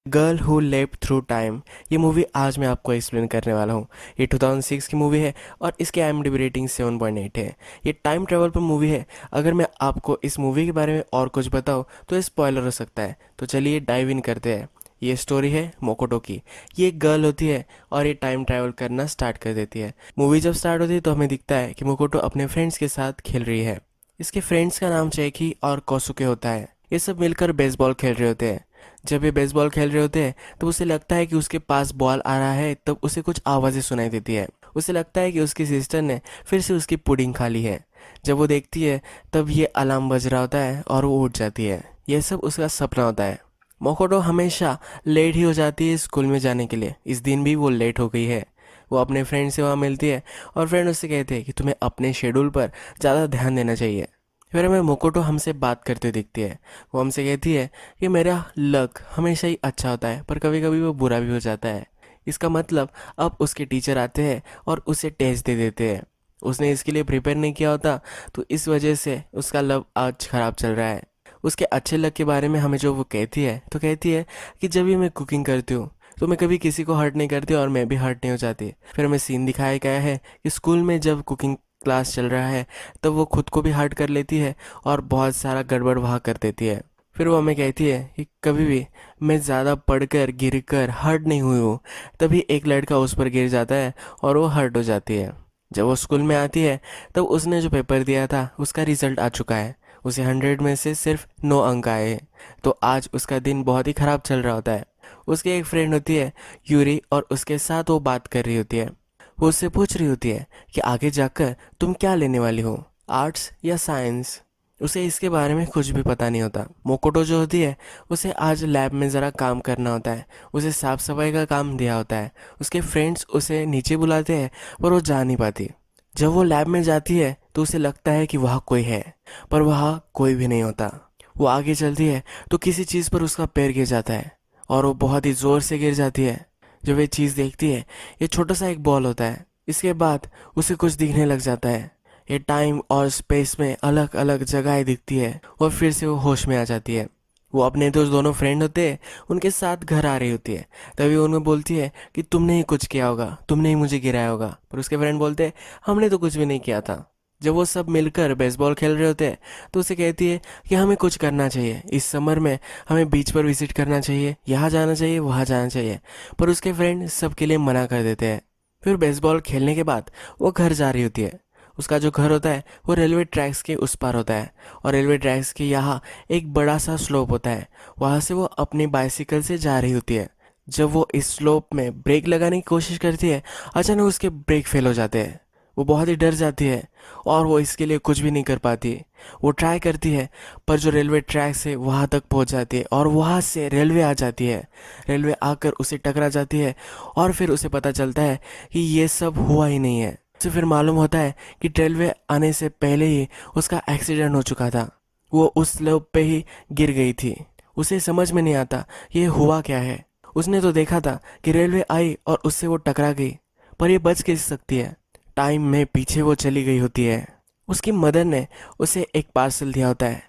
Girl who leapt through time. ये movie आज मैं आपको एक्सप्लेन करने वाला हूँ। ये 2006 की मूवी है और इसके IMDb रेटिंग 7.8 है। ये टाइम ट्रेवल पर मूवी है। अगर मैं आपको इस मूवी के बारे में और कुछ बताऊँ तो ये स्पॉइलर हो सकता है, तो चलिए डाइव इन करते हैं। ये स्टोरी है मोकोटो की। ये एक गर्ल होती है और ये टाइम ट्रैवल करना स्टार्ट कर देती है। मूवी जब स्टार्ट होती है तो हमें दिखता है कि मोकोटो अपने फ्रेंड्स के साथ खेल रही है। इसके फ्रेंड्स का नाम चेकी और कोसुके होता है। ये सब मिलकर बेसबॉल खेल रहे होते हैं। जब ये बेसबॉल खेल रहे होते हैं तो उसे लगता है कि उसके पास बॉल आ रहा है, तब उसे कुछ आवाज़ें सुनाई देती है। उसे लगता है कि उसकी सिस्टर ने फिर से उसकी पुडिंग खा ली है। जब वो देखती है तब ये अलार्म बज रहा होता है और वो उठ जाती है। यह सब उसका सपना होता है। मोकोटो हमेशा लेट ही हो जाती है स्कूल में जाने के लिए। इस दिन भी वो लेट हो गई है। वो अपने फ्रेंड से वहाँ मिलती है और फ्रेंड उससे कहते हैं कि तुम्हें अपने शेड्यूल पर ज़्यादा ध्यान देना चाहिए। फिर हमें मोकोटो हमसे बात करते दिखती है। वो हमसे कहती है कि मेरा लक हमेशा ही अच्छा होता है पर कभी कभी वो बुरा भी हो जाता है। इसका मतलब अब उसके टीचर आते हैं और उसे टेस्ट दे देते हैं। उसने इसके लिए प्रिपेयर नहीं किया होता, तो इस वजह से उसका लव आज ख़राब चल रहा है। उसके अच्छे लक के बारे में हमें जो वो कहती है तो कहती है कि जब भी मैं कुकिंग करती हूँ तो मैं कभी किसी को हर्ट नहीं करती और मैं भी हर्ट नहीं हो जाती। फिर हमें सीन दिखाया गया है कि स्कूल में जब कुकिंग क्लास चल रहा है तब वो खुद को भी हर्ट कर लेती है और बहुत सारा गड़बड़ वहाँ कर देती है। फिर वो हमें कहती है कि कभी भी मैं ज़्यादा पढ़कर गिर कर हर्ट नहीं हुई हूँ। तभी एक लड़का उस पर गिर जाता है और वो हर्ट हो जाती है। जब वो स्कूल में आती है तब उसने जो पेपर दिया था उसका रिजल्ट आ चुका है। उसे 100 में से सिर्फ 9 अंक आए हैं। तो आज उसका दिन बहुत ही ख़राब चल रहा होता है। उसकी एक फ्रेंड होती है यूरी और उसके साथ वो बात कर रही होती है। वो उससे पूछ रही होती है कि आगे जाकर तुम क्या लेने वाली हो, आर्ट्स या साइंस। उसे इसके बारे में कुछ भी पता नहीं होता। मोकोटो जो होती है उसे आज लैब में ज़रा काम करना होता है। उसे साफ सफाई का काम दिया होता है। उसके फ्रेंड्स उसे नीचे बुलाते हैं पर वो जा नहीं पाती। जब वो लैब में जाती है तो उसे लगता है कि वहाँ कोई है, पर वहाँ कोई भी नहीं होता। वो आगे चलती है तो किसी चीज़ पर उसका पैर गिर जाता है और वो बहुत ही ज़ोर से गिर जाती है। जब ये चीज़ देखती है, ये छोटा सा एक बॉल होता है। इसके बाद उसे कुछ दिखने लग जाता है। ये टाइम और स्पेस में अलग अलग जगहें दिखती है और फिर से वो होश में आ जाती है। वो अपने दोनों फ्रेंड होते हैं उनके साथ घर आ रही होती है। तभी उनमें बोलती है कि तुमने ही कुछ किया होगा, तुमने ही मुझे गिराया होगा। पर उसके फ्रेंड बोलते हैं हमने तो कुछ भी नहीं किया था। जब वो सब मिलकर बेसबॉल खेल रहे होते हैं तो उसे कहती है कि हमें कुछ करना चाहिए। इस समर में हमें बीच पर विजिट करना चाहिए, यहाँ जाना चाहिए, वहाँ जाना चाहिए। पर उसके फ्रेंड सबके लिए मना कर देते हैं। फिर बेसबॉल खेलने के बाद वो घर जा रही होती है। उसका जो घर होता है वो रेलवे ट्रैक्स के उस पार होता है और रेलवे ट्रैक्स के यहाँ एक बड़ा सा स्लोप होता है। वहाँ से वो अपनी बाइसिकल से जा रही होती है। जब वो इस स्लोप में ब्रेक लगाने की कोशिश करती है, अचानक उसके ब्रेक फेल हो जाते हैं। वो बहुत ही डर जाती है और वो इसके लिए कुछ भी नहीं कर पाती। वो ट्राई करती है पर जो रेलवे ट्रैक से वहाँ तक पहुँच जाती है और वहाँ से रेलवे आ जाती है। रेलवे आकर उसे टकरा जाती है और फिर उसे पता चलता है कि ये सब हुआ ही नहीं है। उसे फिर मालूम होता है कि रेलवे आने से पहले ही उसका एक्सीडेंट हो चुका था। वो उस स्लोप पे ही गिर गई थी। उसे समझ में नहीं आता ये हुआ क्या है। उसने तो देखा था कि रेलवे आई और उससे वो टकरा गई, पर ये बच कैसे सकती है। टाइम में पीछे वो चली गई होती है। उसकी मदर ने उसे एक पार्सल दिया होता है।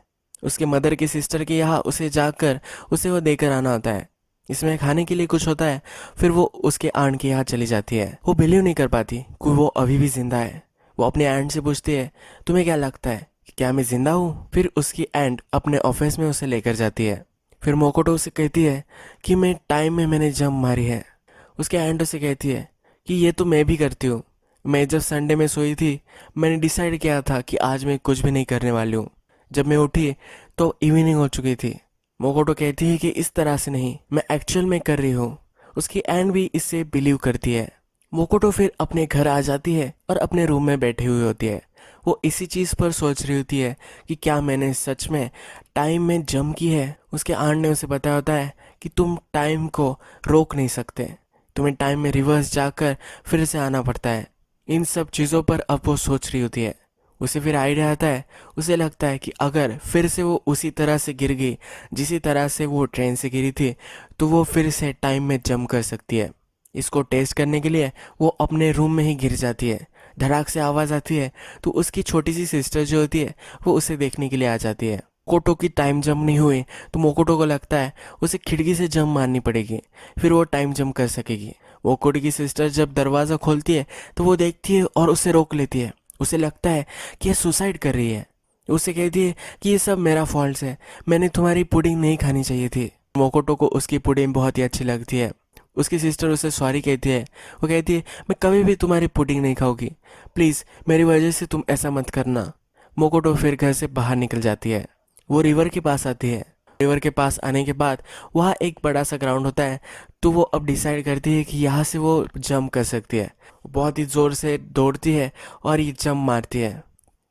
उसके मदर की सिस्टर के यहाँ उसे जाकर उसे वो देकर आना होता है। इसमें खाने के लिए कुछ होता है। फिर वो उसके आंट के यहाँ चली जाती है। वो बिलीव नहीं कर पाती कि वो अभी भी जिंदा है। वो अपने आंट से पूछती है तुम्हें क्या लगता है कि क्या मैं जिंदा हूँ। फिर उसकी आंट अपने ऑफिस में उसे लेकर जाती है। फिर मोकोटो उसे कहती है कि मैं टाइम में मैंने जंप मारी है। उसके आंट उसे कहती है कि ये तो मैं भी करती हूँ। मैं जब संडे में सोई थी मैंने डिसाइड किया था कि आज मैं कुछ भी नहीं करने वाली हूँ। जब मैं उठी तो इवनिंग हो चुकी थी। मोकोटो कहती है कि इस तरह से नहीं, मैं एक्चुअल में कर रही हूँ। उसकी एंड भी इससे बिलीव करती है। मोकोटो फिर अपने घर आ जाती है और अपने रूम में बैठी हुई होती है। वो इसी चीज़ पर सोच रही होती है कि क्या मैंने सच में टाइम में जंप की है। उसके आंट ने उसे बताया होता है कि तुम टाइम को रोक नहीं सकते, तुम्हें टाइम में रिवर्स जाकर फिर से आना पड़ता है। इन सब चीज़ों पर अब वो सोच रही होती है। उसे फिर आइडिया आता है। उसे लगता है कि अगर फिर से वो उसी तरह से गिर गई जिसी तरह से वो ट्रेन से गिरी थी तो वो फिर से टाइम में जंप कर सकती है। इसको टेस्ट करने के लिए वो अपने रूम में ही गिर जाती है। धड़ाक से आवाज़ आती है तो उसकी छोटी सी सिस्टर जो होती है वो उसे देखने के लिए आ जाती है। कोटो की टाइम जंप नहीं हुई तो मोकोटो को लगता है उसे खिड़की से जंप मारनी पड़ेगी, फिर वो टाइम जंप कर सकेगी। मोकोटो की सिस्टर जब दरवाज़ा खोलती है तो वो देखती है और उसे रोक लेती है। उसे लगता है कि ये सुसाइड कर रही है। उसे कहती है कि ये सब मेरा फॉल्ट है, मैंने तुम्हारी पुडिंग नहीं खानी चाहिए थी। मोकोटो को उसकी पुडिंग बहुत ही अच्छी लगती है। उसकी सिस्टर उसे सॉरी कहती है। वो कहती है मैं कभी भी तुम्हारी पुडिंग नहीं खाऊंगी, प्लीज़ मेरी वजह से तुम ऐसा मत करना। मोकोटो फिर घर से बाहर निकल जाती है। वो रिवर के पास आती है। रिवर के पास आने के बाद वहाँ एक बड़ा सा ग्राउंड होता है, तो वो अब डिसाइड करती है कि यहाँ से वो जंप कर सकती है। बहुत ही ज़ोर से दौड़ती है और ये जंप मारती है।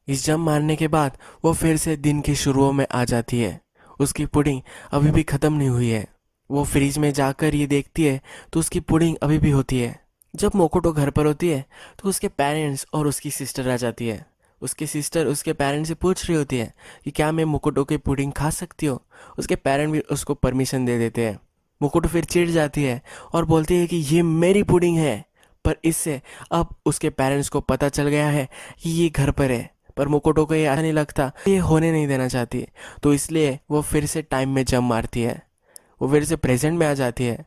इस जंप मारने के बाद वो फिर से दिन की शुरुआत में आ जाती है। उसकी पुडिंग अभी भी ख़त्म नहीं हुई है। वो फ्रिज में जाकर ये देखती है तो उसकी पुडिंग अभी भी होती है। जब मोकोटो घर पर होती है तो उसके पेरेंट्स और उसकी सिस्टर आ जाती है। उसकी सिस्टर उसके पेरेंट्स से पूछ रही होती है कि क्या मैं मोकोटो की पुडिंग खा सकती हूँ। उसके पेरेंट भी उसको परमिशन दे देते हैं। मोकोटो फिर चिढ़ जाती है और बोलती है कि ये मेरी पुडिंग है। पर इससे अब उसके पेरेंट्स को पता चल गया है कि ये घर पर है, पर मोकोटो को ये अच्छा नहीं लगता, ये होने नहीं देना चाहती। तो इसलिए वो फिर से टाइम में जंप मारती है। वो फिर से प्रेजेंट में आ जाती है।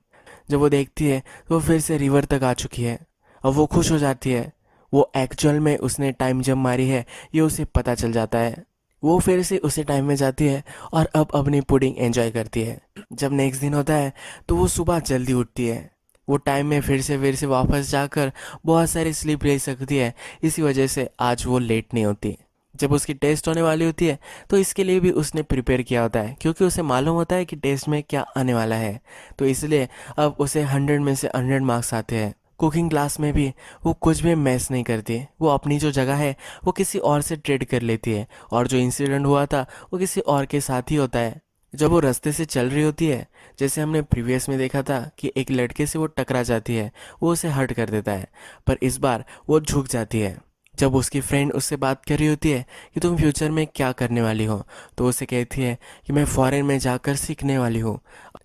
जब वो देखती है तो वो फिर से रिवर तक आ चुकी है। अब वो खुश हो जाती है। वो एक्चुअल में उसने टाइम जंप मारी है ये उसे पता चल जाता है। वो फिर से उसी टाइम में जाती है और अब अपनी पुडिंग एंजॉय करती है। जब नेक्स्ट दिन होता है तो वो सुबह जल्दी उठती है। वो टाइम में फिर से वापस जाकर बहुत सारी स्लीप ले सकती है। इसी वजह से आज वो लेट नहीं होती। जब उसकी टेस्ट होने वाली होती है तो इसके लिए भी उसने प्रिपेयर किया होता है, क्योंकि उसे मालूम होता है कि टेस्ट में क्या आने वाला है। तो इसलिए अब उसे 100 में से 100 मार्क्स आते हैं। कुकिंग क्लास में भी वो कुछ भी मैस नहीं करती। वो अपनी जो जगह है वो किसी और से ट्रेड कर लेती है, और जो इंसिडेंट हुआ था वो किसी और के साथ ही होता है। जब वो रास्ते से चल रही होती है, जैसे हमने प्रीवियस में देखा था कि एक लड़के से वो टकरा जाती है, वो उसे हर्ट कर देता है, पर इस बार वो झुक जाती है। जब उसकी फ्रेंड उससे बात कर रही होती है कि तुम फ्यूचर में क्या करने वाली हो, तो उसे कहती है कि मैं फॉरेन में जाकर सीखने वाली हूँ।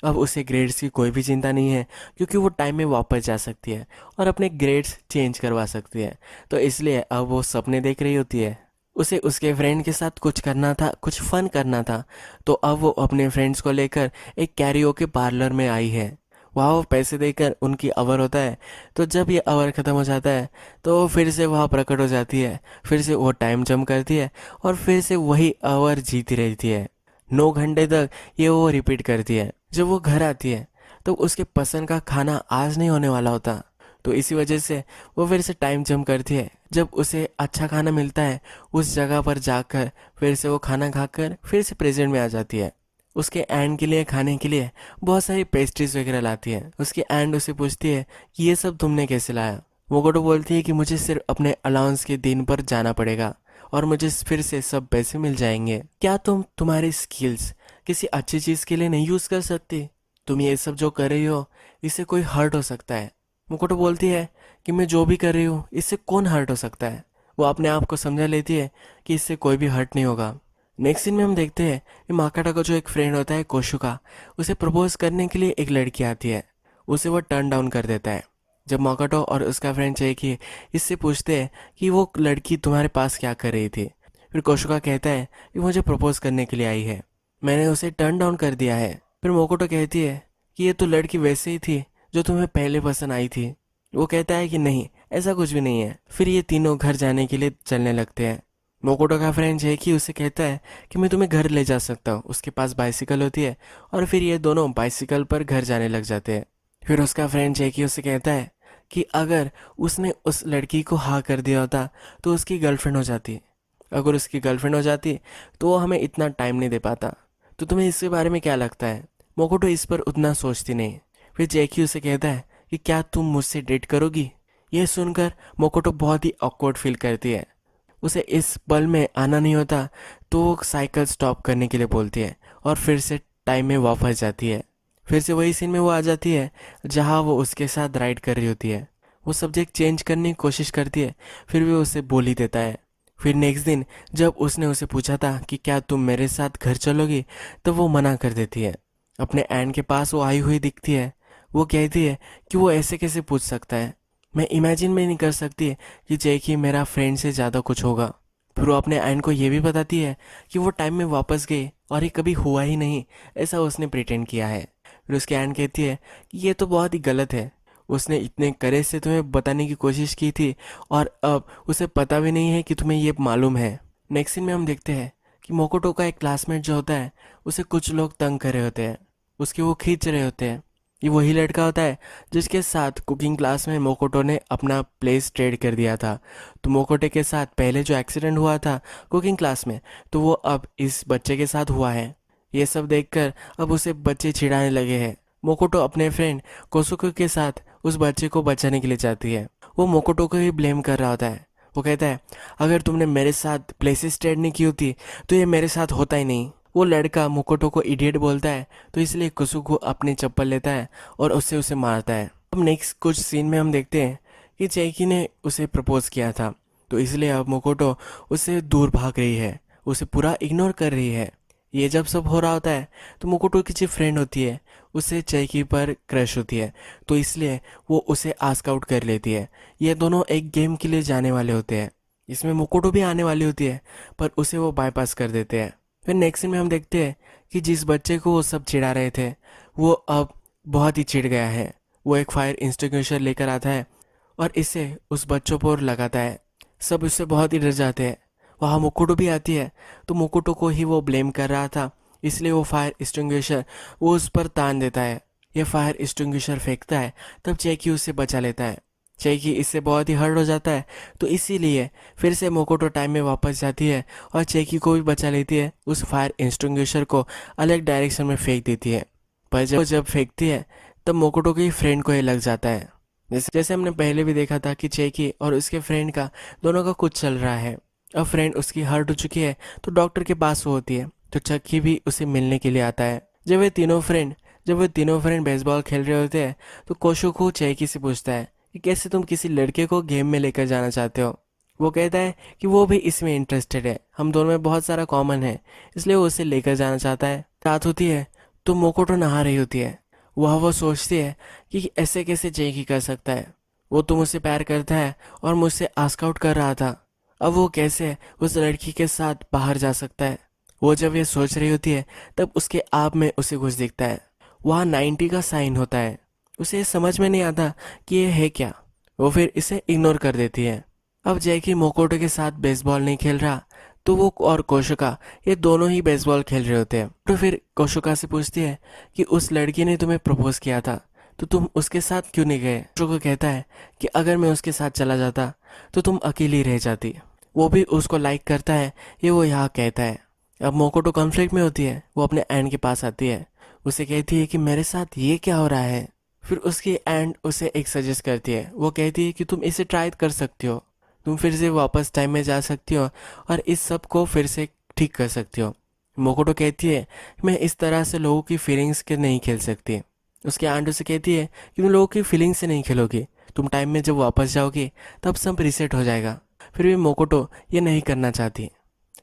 अब उसे ग्रेड्स की कोई भी चिंता नहीं है, क्योंकि वो टाइम में वापस जा सकती है और अपने ग्रेड्स चेंज करवा सकती है। तो इसलिए अब वो सपने देख रही होती है। उसे उसके फ्रेंड के साथ कुछ करना था, कुछ फन करना था। तो अब वो अपने फ्रेंड्स को लेकर एक कैरियोके पार्लर में आई है। वहाँ वो पैसे देकर उनकी आवर होता है। तो जब ये आवर ख़त्म हो जाता है तो वो फिर से वहाँ प्रकट हो जाती है। फिर से वो टाइम जंप करती है और फिर से वही आवर जीती रहती है। 9 घंटे तक ये वो रिपीट करती है। जब वो घर आती है तो उसके पसंद का खाना आज नहीं होने वाला होता। तो इसी वजह से वो फिर से टाइम जंप करती है। जब उसे अच्छा खाना मिलता है उस जगह पर जाकर फिर से वो खाना खाकर फिर से प्रेजेंट में आ जाती है। उसके एंड के लिए खाने के लिए बहुत सारी पेस्ट्रीज वगैरह लाती है। उसकी एंड उसे पूछती है कि ये सब तुमने कैसे लाया। मोगोटो बोलती है कि मुझे सिर्फ अपने अलाउंस के दिन पर जाना पड़ेगा और मुझे फिर से सब पैसे मिल जाएंगे। क्या तुम तुम्हारी स्किल्स किसी अच्छी चीज़ के लिए नहीं यूज़ कर सकती? तुम ये सब जो कर रही हो इससे कोई हर्ट हो सकता है। मुकोटो बोलती है कि मैं जो भी कर रही हूँ इससे कौन हर्ट हो सकता है। वो अपने आप को समझा लेती है कि इससे कोई भी हर्ट नहीं होगा। नेक्स्ट सीन में हम देखते हैं कि माकाटा का जो एक फ्रेंड होता है कोशुका, उसे प्रपोज करने के लिए एक लड़की आती है। उसे वो टर्न डाउन कर देता है। जब माकाटो और उसका फ्रेंड चाहिए इससे पूछते हैं कि वो लड़की तुम्हारे पास क्या कर रही थी। फिर कोशुका कहता है कि मुझे प्रपोज करने के लिए आई है, मैंने उसे टर्न डाउन कर दिया है। फिर मोकोटो कहती है कि ये तो लड़की वैसे ही थी जो तुम्हें पहले पसंद आई थी। वो कहता है कि नहीं, ऐसा कुछ भी नहीं है। फिर ये तीनों घर जाने के लिए चलने लगते हैं। मोकोटो का फ्रेंड जेकी उसे कहता है कि मैं तुम्हें घर ले जा सकता हूँ। उसके पास बाइसिकल होती है और फिर ये दोनों बाइसिकल पर घर जाने लग जाते हैं। फिर उसका फ्रेंड जेकी उसे कहता है कि अगर उसने उस लड़की को हाँ कर दिया होता तो उसकी गर्लफ्रेंड हो जाती। अगर उसकी गर्लफ्रेंड हो जाती तो वो हमें इतना टाइम नहीं दे पाता। तो तुम्हें इसके बारे में क्या लगता है? मोकोटो इस पर उतना सोचती नहीं। फिर जैकी उसे कहता है कि क्या तुम मुझसे डेट करोगी? यह सुनकर मोकोटो बहुत ही ऑकवर्ड फील करती है। उसे इस पल में आना नहीं होता, तो वो साइकिल स्टॉप करने के लिए बोलती है और फिर से टाइम में वापस जाती है। फिर से वही सीन में वो आ जाती है जहाँ वो उसके साथ राइड कर रही होती है। वो सब्जेक्ट चेंज करने की कोशिश करती है, फिर भी उसे बोल ही देता है। फिर नेक्स्ट दिन जब उसने उसे पूछा था कि क्या तुम मेरे साथ घर चलोगी, तो वो मना कर देती है। अपने एंड के पास वो आई हुई दिखती है। वो कहती है कि वो ऐसे कैसे पूछ सकता है, मैं इमेजिन में नहीं कर सकती कि जैकी मेरा फ्रेंड से ज़्यादा कुछ होगा। फिर वो अपने एंड को ये भी बताती है कि वो टाइम में वापस गई और ये कभी हुआ ही नहीं, ऐसा उसने प्रिटेंड किया है। फिर उसके एंड कहती है कि ये तो बहुत ही गलत है, उसने इतने करेज से तुम्हें बताने की कोशिश की थी और अब उसे पता भी नहीं है कि तुम्हें ये मालूम है। नेक्स्ट सीन में हम देखते हैं कि मोकोटो का एक क्लासमेट जो होता है उसे कुछ लोग तंग कर रहे होते हैं, उसके वो खींच रहे होते हैं। ये वही लड़का होता है जिसके साथ कुकिंग क्लास में मोकोटो ने अपना प्लेस ट्रेड कर दिया था। तो मोकोटे के साथ पहले जो एक्सीडेंट हुआ था कुकिंग क्लास में, तो वो अब इस बच्चे के साथ हुआ है। ये सब देखकर अब उसे बच्चे चिढ़ाने लगे हैं। मोकोटो अपने फ्रेंड कोसुको के साथ उस बच्चे को बचाने के लिए जाती है। वो मोकोटो को ही ब्लेम कर रहा होता है। वो कहता है अगर तुमने मेरे साथ प्लेसेस ट्रेड नहीं की होती तो ये मेरे साथ होता ही नहीं। वो लड़का मोकोटो को इडियट बोलता है, तो इसलिए कुसुको अपनी चप्पल लेता है और उससे उसे मारता है। अब नेक्स्ट कुछ सीन में हम देखते हैं कि चेकी ने उसे प्रपोज किया था, तो इसलिए अब मोकोटो उससे दूर भाग रही है, उसे पूरा इग्नोर कर रही है। ये जब सब हो रहा होता है तो मोकोटो की जो फ्रेंड होती है उसे चेकी पर क्रश होती है, तो इसलिए वो उसे आस्क आउट कर लेती है। ये दोनों एक गेम के लिए जाने वाले होते हैं, इसमें मोकोटो भी आने वाली होती है पर उसे वो बाईपास कर देते हैं। फिर नेक्स्ट सीन में हम देखते हैं कि जिस बच्चे को वो सब चिढ़ा रहे थे वो अब बहुत ही चिढ़ गया है। वो एक फायर एक्सटिंग्विशर लेकर आता है और इसे उस बच्चों पर लगाता है। सब उससे बहुत ही डर जाते हैं। वहाँ मोकोटो भी आती है, तो मोकोटो को ही वो ब्लेम कर रहा था, इसलिए वो फायर एक्सटिंग्विशर वो उस पर तान देता है। ये फायर एक्सटिंग्विशर फेंकता है, तब चेकी उसे बचा लेता है। चेकी इससे बहुत ही हर्ट हो जाता है, तो इसीलिए फिर से मोकोटो टाइम में वापस जाती है और चेकी को भी बचा लेती है। उस फायर एक्सटिंग्विशर को अलग डायरेक्शन में फेंक देती है, पर जब फेंकती है तब मोकोटो के फ्रेंड को ये लग जाता है। जैसे हमने पहले भी देखा था कि चेकी और उसके फ्रेंड का दोनों का कुछ चल रहा है। अब फ्रेंड उसकी हर्ट हो चुकी है तो डॉक्टर के पास वो होती है, तो चक्की भी उसे मिलने के लिए आता है। जब वे तीनों फ्रेंड बेसबॉल खेल रहे होते हैं तो कोशोको चेकी से पूछता है कि कैसे तुम किसी लड़के को गेम में लेकर जाना चाहते हो। वो कहता है कि वो भी इसमें इंटरेस्टेड है, हम दोनों में बहुत सारा कॉमन है, इसलिए वो उसे लेकर जाना चाहता है। रात होती है तो मोकोटो नहा रही होती है। वो सोचती है कि ऐसे कैसे चेकी कर सकता है, वो तो मुझसे प्यार करता है और मुझसे आस्क आउट कर रहा था, अब वो कैसे उस लड़की के साथ बाहर जा सकता है। वो जब ये सोच रही होती है तब उसके आप में उसे कुछ दिखता है। वहाँ 90 का साइन होता है। उसे ये समझ में नहीं आता कि ये है क्या, वो फिर इसे इग्नोर कर देती है। अब जैकी मोकोटो के साथ बेसबॉल नहीं खेल रहा, तो वो और कोशिका ये दोनों ही बेसबॉल खेल रहे होते हैं। तो फिर कोशिका से पूछती है कि उस लड़की ने तुम्हें प्रपोज किया था तो तुम उसके साथ क्यों नहीं गए। कोशिका कहता है कि अगर मैं उसके साथ चला जाता तो तुम अकेली रह जाती, वो भी उसको लाइक करता है, ये वो यहाँ कहता है। अब मोकोटो कॉन्फ्लिक्ट में होती है, वो अपने एंड के पास आती है, उसे कहती है कि मेरे साथ ये क्या हो रहा है। फिर उसकी एंड उसे एक सजेस्ट करती है, वो कहती है कि तुम इसे ट्राई कर सकती हो, तुम फिर से वापस टाइम में जा सकती हो और इस सब को फिर से ठीक कर सकती हो। मोकोटो कहती है कि मैं इस तरह से लोगों की फीलिंग्स के नहीं खेल सकती। उसके आंट उसे कहती है कि तुम लोगों की फीलिंग्स से नहीं खेलोगी, तुम टाइम में जब वापस जाओगी तब सब रिसेट हो जाएगा। फिर भी मोकोटो ये नहीं करना चाहती।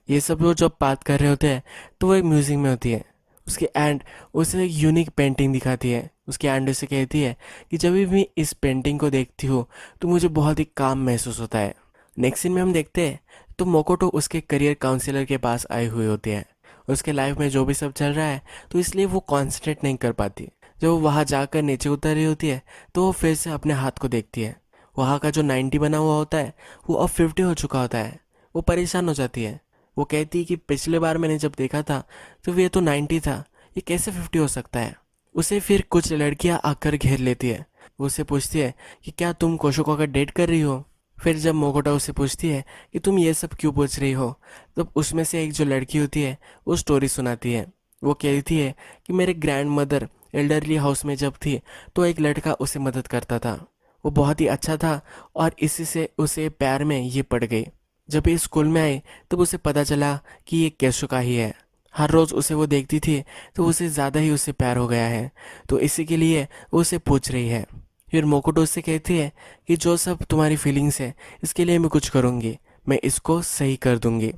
ये सब लोग जब बात कर रहे होते हैं तो वो एक म्यूजिक में होती है। उसके एंड उसे एक यूनिक पेंटिंग दिखाती है। उसके एंड उसे कहती है कि जब भी मैं इस पेंटिंग को देखती हूँ तो मुझे बहुत ही काम महसूस होता है। नेक्स्ट सीन में हम देखते हैं तो मोकोटो उसके करियर काउंसलर के पास आई हुई होती है। उसके लाइफ में जो भी सब चल रहा है तो इसलिए वो कॉन्सेंट्रेट नहीं कर पाती। जब वो वहाँ जाकर नीचे उतर रही होती है तो वो फिर से अपने हाथ को देखती है। वहाँ का जो 90 बना हुआ होता है वो अब 50 हो चुका होता है। वो परेशान हो जाती है। वो कहती है कि पिछले बार मैंने जब देखा था तो ये तो 90 था, ये कैसे 50 हो सकता है। उसे फिर कुछ लड़कियां आकर घेर लेती है। वो उससे पूछती है कि क्या तुम कोशोको का डेट कर रही हो। फिर जब मोकोटा उससे पूछती है कि तुम ये सब क्यों पूछ रही हो, तब उसमें से एक जो लड़की होती है वो स्टोरी सुनाती है। वो कहती है कि मेरे ग्रैंड मदर एल्डरली हाउस में जब थी तो एक लड़का उसे मदद करता था, वो बहुत ही अच्छा था और इसी से उसे प्यार में ये पड़ गई। जब ये स्कूल में आई तब उसे पता चला कि ये केशो का ही है। हर रोज़ उसे वो देखती थी तो उसे ज़्यादा ही उससे प्यार हो गया है, तो इसी के लिए वो उसे पूछ रही है। फिर मोकोटो उससे कहती है कि जो सब तुम्हारी फीलिंग्स है इसके लिए मैं कुछ करूँगी, मैं इसको सही कर दूँगी।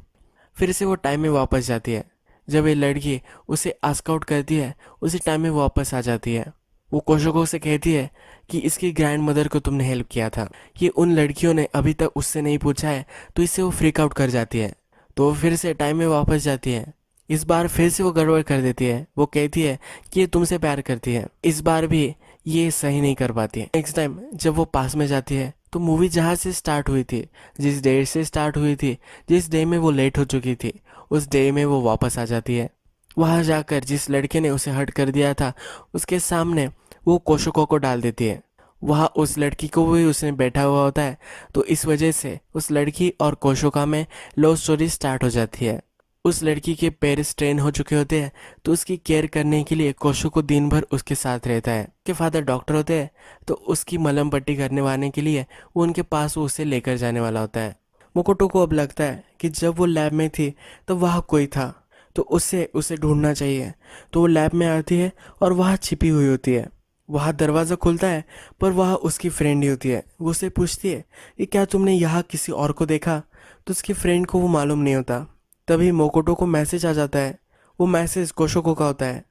फिर से वो टाइम में वापस जाती है। जब ये लड़की उसे आस्क आउट करती है उसी टाइम में वापस आ जाती है। वो कोशोको से कहती है कि इसकी ग्रैंड मदर को तुमने हेल्प किया था। ये उन लड़कियों ने अभी तक उससे नहीं पूछा है, तो इससे वो फ्रीक आउट कर जाती है। तो वो फिर से टाइम में वापस जाती है। इस बार फिर से वो गड़बड़ कर देती है। वो कहती है कि ये तुमसे प्यार करती है। इस बार भी ये सही नहीं कर पाती है। नेक्स्ट टाइम जब वो पास में जाती है तो मूवी जहाँ से स्टार्ट हुई थी, जिस डे से स्टार्ट हुई थी, जिस डे में वो लेट हो चुकी थी, उस डे में वो वापस आ जाती है। वहाँ जाकर जिस लड़के ने उसे हर्ट कर दिया था उसके सामने वो कोशोको को डाल देती है। वहाँ उस लड़की को भी उसने बैठा हुआ होता है। तो इस वजह से उस लड़की और कोशोका में लव स्टोरी स्टार्ट हो जाती है। उस लड़की के पैर स्ट्रेन हो चुके होते हैं तो उसकी केयर करने के लिए कोशोको दिन भर उसके साथ रहता है। उसके फादर डॉक्टर होते हैं तो उसकी मलहम पट्टी करने वाले के लिए वो उनके पास वो उसे लेकर जाने वाला होता है। मोकोटो को अब लगता है कि जब वो लैब में थी तो वहाँ कोई था, तो उससे उसे ढूंढना चाहिए। तो वो लैब में आती है और वहाँ छिपी हुई होती है। वहाँ दरवाज़ा खुलता है पर वहाँ उसकी फ्रेंड ही होती है। वो उससे पूछती है कि क्या तुमने यहाँ किसी और को देखा। तो उसकी फ्रेंड को वो मालूम नहीं होता। तभी मोकोटो को मैसेज आ जाता है। वो मैसेज कोशोको का होता है।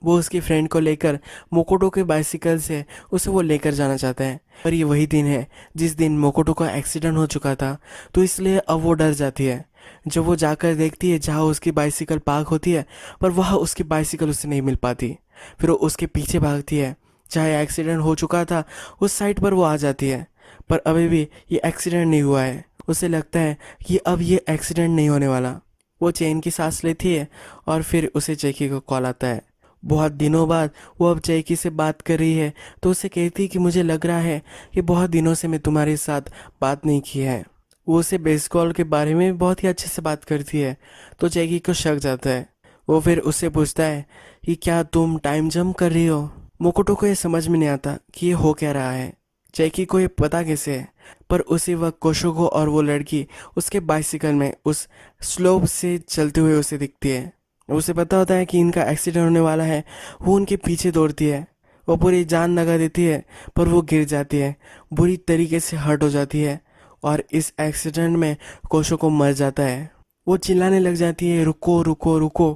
वो उसकी फ्रेंड को लेकर मोकोटो के बाइसिकल से उसे वो लेकर जाना चाहता है। पर ये वही दिन है जिस दिन मोकोटो का एक्सीडेंट हो चुका था, तो इसलिए अब वो डर जाती है। जब वो जाकर देखती है जहाँ उसकी बाइसिकल पार्क होती है, पर वहाँ उसकी बाइसिकल उसे नहीं मिल पाती। फिर वो उसके पीछे भागती है। जहाँ एक्सीडेंट हो चुका था उस साइड पर वो आ जाती है, पर अभी भी ये एक्सीडेंट नहीं हुआ है। उसे लगता है कि अब ये एक्सीडेंट नहीं होने वाला। वो चैन की सांस लेती है और फिर उसे जैकी का कॉल आता है। बहुत दिनों बाद वो अब जैकी से बात कर रही है तो उसे कहती है कि मुझे लग रहा है कि बहुत दिनों से मैं तुम्हारे साथ बात नहीं की है। वो उसे बेसबॉल के बारे में बहुत ही अच्छे से बात करती है तो जैकी को शक जाता है। वो फिर उससे पूछता है कि क्या तुम टाइम जंप कर रही हो। मोकोटो को ये समझ में नहीं आता कि ये हो क्या रहा है। जैकी को ये पता कैसे है। पर उसी वक्त कोशोको और वो लड़की उसके बाइसिकल में उस स्लोप से चलते हुए उसे दिखती है। उसे पता होता है कि इनका एक्सीडेंट होने वाला है। वो उनके पीछे दौड़ती है। वो पूरी जान लगा देती है पर वो गिर जाती है, बुरी तरीके से हर्ट हो जाती है और इस एक्सीडेंट में कोशोको मर जाता है। वो चिल्लाने लग जाती है रुको रुको रुको,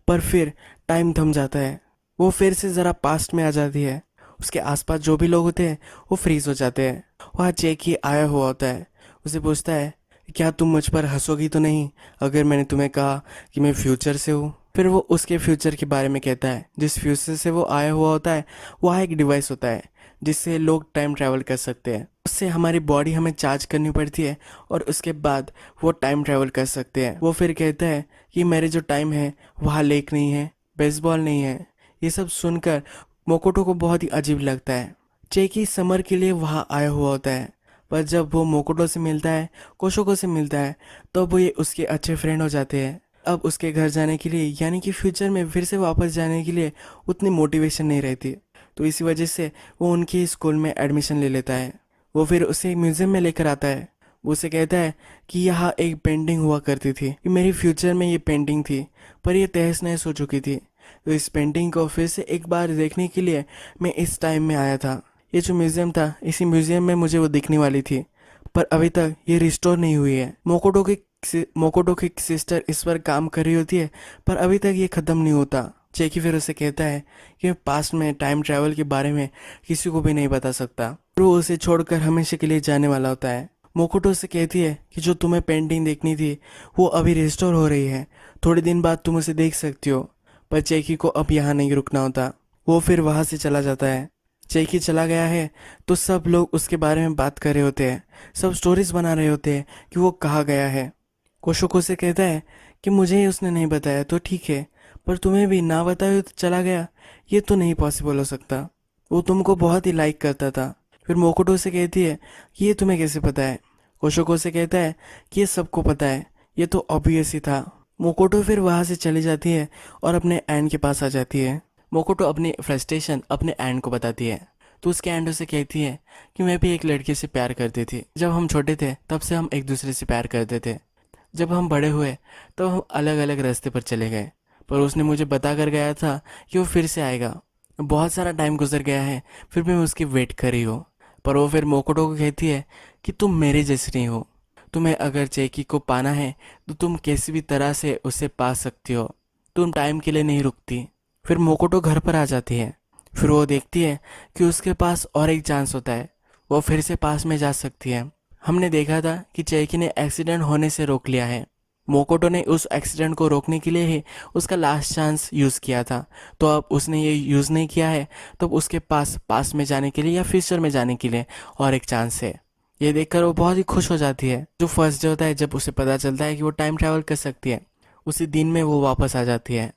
पर फिर टाइम थम जाता है। वो फिर से ज़रा पास्ट में आ जाती है। उसके आसपास जो भी लोग होते हैं वो फ्रीज हो जाते हैं। वहाँ जैकी आया हुआ होता है। उसे पूछता है क्या तुम मुझ पर हंसोगी तो नहीं अगर मैंने तुम्हें कहा कि मैं फ्यूचर से हूँ। फिर वो उसके फ्यूचर के बारे में कहता है। जिस फ्यूचर से वो आया हुआ होता है वहाँ एक डिवाइस होता है जिससे लोग टाइम ट्रैवल कर सकते हैं। उससे हमारी बॉडी हमें चार्ज करनी पड़ती है और उसके बाद वो टाइम ट्रैवल कर सकते हैं। वो फिर कहता है कि मेरे जो टाइम है वहाँ लेक नहीं है, बेसबॉल नहीं है। ये सब सुनकर मोकोटो को बहुत ही अजीब लगता है। चेकी समर के लिए वहाँ आया हुआ होता है, पर जब वो मोकोटो से मिलता है, कोशोको से मिलता है, तो वो ये उसके अच्छे फ्रेंड हो जाते हैं। अब उसके घर जाने के लिए यानी कि फ्यूचर में फिर से वापस जाने के लिए उतनी मोटिवेशन नहीं रहती। तो इसी वजह से वो उनके स्कूल में एडमिशन ले लेता है। वो फिर उसे म्यूज़ियम में लेकर आता है। वो उसे कहता है कि यहाँ एक पेंटिंग हुआ करती थी कि मेरी फ्यूचर में ये पेंटिंग थी, पर ये तहस नहस हो चुकी थी। तो इस पेंटिंग को फिर से एक बार देखने के लिए मैं इस टाइम में आया था। ये जो म्यूज़ियम था, इसी म्यूज़ियम में मुझे वो दिखने वाली थी, पर अभी तक ये रिस्टोर नहीं हुई है। मोकोटो की सिस्टर इस पर काम कर रही होती है, पर अभी तक ये ख़त्म नहीं होता। चेकी फिर उसे कहता है कि पास्ट में टाइम ट्रैवल के बारे में किसी को भी नहीं बता सकता। वो उसे छोड़कर हमेशा के लिए जाने वाला होता है। मोकोटो से कहती है कि जो तुम्हें पेंटिंग देखनी थी वो अभी रिस्टोर हो रही है, थोड़े दिन बाद तुम उसे देख सकती हो। पर चेकी को अब यहाँ नहीं रुकना होता। वो फिर वहाँ से चला जाता है। चेकी चला गया है तो सब लोग उसके बारे में बात कर रहे होते हैं, सब स्टोरीज बना रहे होते हैं कि वो कहाँ गया है। कोशोको से कहता है कि मुझे ही उसने नहीं बताया तो ठीक है, पर तुम्हें भी ना बताए तो चला गया, ये तो नहीं पॉसिबल हो सकता। वो तुमको बहुत ही लाइक करता था। फिर मोकोटो से कहती है कि ये तुम्हें कैसे पता है। कोशोको से कहता है कि ये सबको पता है, ये तो ऑब्वियस ही था। मोकोटो फिर वहाँ से चली जाती है और अपने एंड के पास आ जाती है। मोकोटो अपनी फ्रस्ट्रेशन अपने एंड को बताती है तो उसके एंड उसे कहती है कि मैं भी एक लड़के से प्यार करती थी। जब हम छोटे थे तब से हम एक दूसरे से प्यार करते थे। जब हम बड़े हुए तो हम अलग अलग रास्ते पर चले गए, पर उसने मुझे बता कर गया था कि वो फिर से आएगा। बहुत सारा टाइम गुजर गया है फिर भी मैं उसकी वेट कर रही हूँ। पर वो फिर मोकोटो को कहती है कि तुम मेरे जैसी नहीं हो। तुम्हें अगर चेकी को पाना है तो तुम किसी भी तरह से उसे पा सकती हो, तुम टाइम के लिए नहीं रुकती। फिर मोकोटो घर पर आ जाती है। फिर वो देखती है कि उसके पास और एक चांस होता है, वो फिर से पास में जा सकती है। हमने देखा था कि चेकी ने एक्सीडेंट होने से रोक लिया है, मोकोटो ने उस एक्सीडेंट को रोकने के लिए ही उसका लास्ट चांस यूज़ किया था। तो अब उसने ये यूज़ नहीं किया है, तो उसके पास पास में जाने के लिए या फ्यूचर में जाने के लिए और एक चांस है। ये देखकर वो बहुत ही खुश हो जाती है। जो फर्स्ट डे होता है, जब उसे पता चलता है कि वो टाइम ट्रैवल कर सकती है, उसी दिन में वो वापस आ जाती है।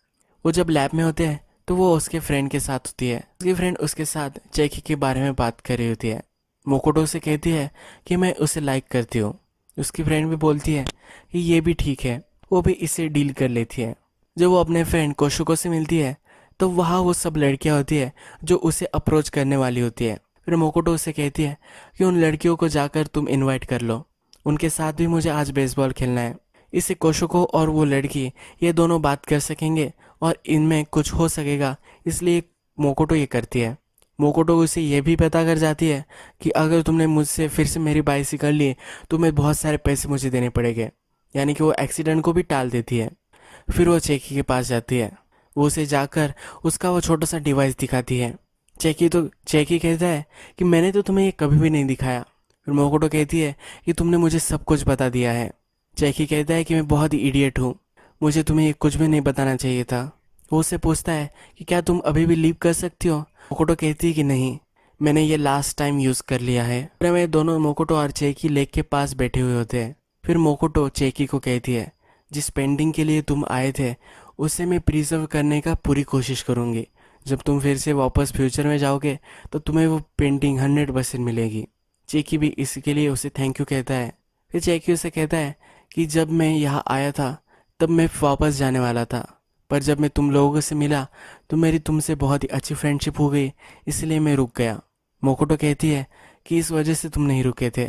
वो जब लैब में होते हैं तो वो उसके फ्रेंड के साथ होती है। उसकी फ्रेंड उसके साथ चेकी के बारे में बात कर रही होती है। मोकोटो उसे कहती है कि मैं उसे लाइक करती हूँ। उसकी फ्रेंड भी बोलती है कि ये भी ठीक है, वो भी इसे डील कर लेती है। जब वो अपने फ्रेंड कोशुको से मिलती है तो वहाँ वो सब लड़कियाँ होती है जो उसे अप्रोच करने वाली होती है। फिर मोकोटो उसे कहती है कि उन लड़कियों को जाकर तुम इनवाइट कर लो, उनके साथ भी मुझे आज बेसबॉल खेलना है। इससे कोशुको और वो लड़की ये दोनों बात कर सकेंगे और इनमें कुछ हो सकेगा, इसलिए मोकोटो ये करती है। मोकोटो उसे ये भी पता कर जाती है कि अगर तुमने मुझसे फिर से मेरी बाइसिकल ली तो मैं बहुत सारे पैसे मुझे देने पड़ेंगे, यानी कि वो एक्सीडेंट को भी टाल देती है। फिर वो चेकी के पास जाती है। वो उसे जाकर उसका वो छोटा सा डिवाइस दिखाती है। चेकी कहता है कि मैंने तो तुम्हें ये कभी भी नहीं दिखाया। फिर मोकोटो कहती है कि तुमने मुझे सब कुछ बता दिया है। जैकी कहता है कि मैं बहुत ही इडियट हूँ, मुझे तुम्हें ये कुछ भी नहीं बताना चाहिए था। वो उससे पूछता है कि क्या तुम अभी भी लीव कर सकती हो। मोकोटो कहती है कि नहीं, मैंने ये लास्ट टाइम यूज़ कर लिया है। फिर वे दोनों मोकोटो और चेकी लेक के पास बैठे हुए होते हैं। फिर मोकोटो चेकी को कहती है जिस पेंटिंग के लिए तुम आए थे उसे मैं प्रिजर्व करने का पूरी कोशिश करूँगी। जब तुम फिर से वापस फ्यूचर में जाओगे तो तुम्हें वो पेंटिंग 100% मिलेगी। चेकी भी इसके लिए उसे थैंक यू कहता है। फिर चेकी उसे कहता है कि जब मैं यहाँ आया था तब मैं वापस जाने वाला था, पर जब मैं तुम लोगों से मिला तो मेरी तुमसे बहुत ही अच्छी फ्रेंडशिप हो गई, इसलिए मैं रुक गया। मोकोटो कहती है कि इस वजह से तुम नहीं रुके थे।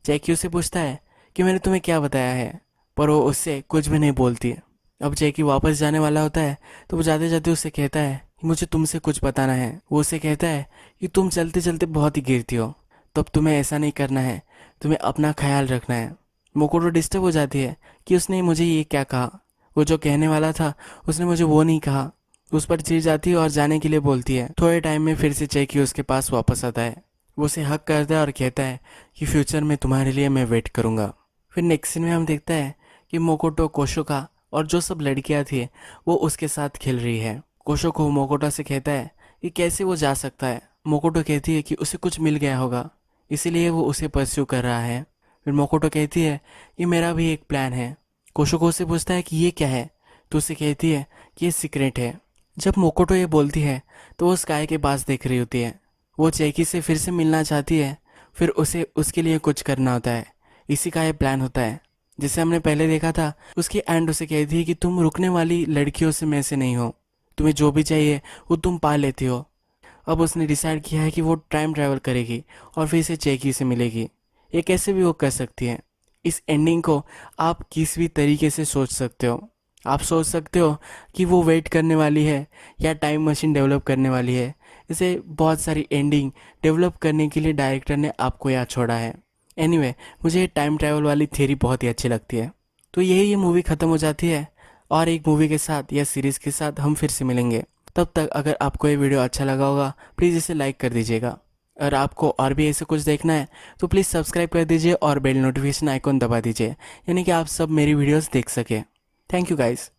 जैकी उससे पूछता है कि मैंने तुम्हें क्या बताया है, पर वो उससे कुछ भी नहीं बोलती। अब जैकी वापस जाने वाला होता है तो वो जाते जाते उससे कहता है कि मुझे तुमसे कुछ बताना है। वो उससे कहता है कि तुम चलते चलते बहुत ही गिरती हो, तो अब तुम्हें ऐसा नहीं करना है, तुम्हें अपना ख्याल रखना है। मोकोटो डिस्टर्ब हो जाती है कि उसने मुझे ये क्या कहा, वो जो कहने वाला था उसने मुझे वो नहीं कहा। उस पर चिढ़ जाती है और जाने के लिए बोलती है। थोड़े टाइम में फिर से चेकी उसके पास वापस आता है। वो उसे हक करता है और कहता है कि फ्यूचर में तुम्हारे लिए मैं वेट करूँगा। फिर नेक्स्ट सीन में हम देखते हैं कि मोकोटो कोशोका और जो सब लड़कियाँ थी वो उसके साथ खेल रही है। कोशोको मोकोटो से कहता है कि कैसे वो जा सकता है। मोकोटो कहती है कि उसे कुछ मिल गया होगा, इसीलिए वो उसे परस्यू कर रहा है। फिर मोकोटो कहती है कि मेरा भी एक प्लान है। कोशोको से पूछता है कि ये क्या है, तो उसे कहती है कि ये सीक्रेट है। जब मोकोटो ये बोलती है तो वो स्काई के पास देख रही होती है। वो चेकी से फिर से मिलना चाहती है, फिर उसे उसके लिए कुछ करना होता है। इसी का ये प्लान होता है जिसे हमने पहले देखा था। उसकी एंड उसे कहती है कि तुम रुकने वाली लड़कियों से में से नहीं हो, तुम्हें जो भी चाहिए वो तुम पा लेती हो। अब उसने डिसाइड किया है कि वो टाइम ट्रैवल करेगी और फिर से चेकी से मिलेगी। ये कैसे भी वो कर सकती है। इस एंडिंग को आप किस भी तरीके से सोच सकते हो। आप सोच सकते हो कि वो वेट करने वाली है या टाइम मशीन डेवलप करने वाली है। इसे बहुत सारी एंडिंग डेवलप करने के लिए डायरेक्टर ने आपको याद छोड़ा है। एनीवे, मुझे ये टाइम ट्रैवल वाली थ्योरी बहुत ही अच्छी लगती है। तो यही ये मूवी ख़त्म हो जाती है और एक मूवी के साथ या सीरीज़ के साथ हम फिर से मिलेंगे। तब तक अगर आपको ये वीडियो अच्छा लगा होगा प्लीज़ इसे लाइक कर दीजिएगा। अगर आपको और भी ऐसे कुछ देखना है तो प्लीज़ सब्सक्राइब कर दीजिए और बेल नोटिफिकेशन आइकॉन दबा दीजिए, यानी कि आप सब मेरी वीडियोस देख सकें। Thank you guys.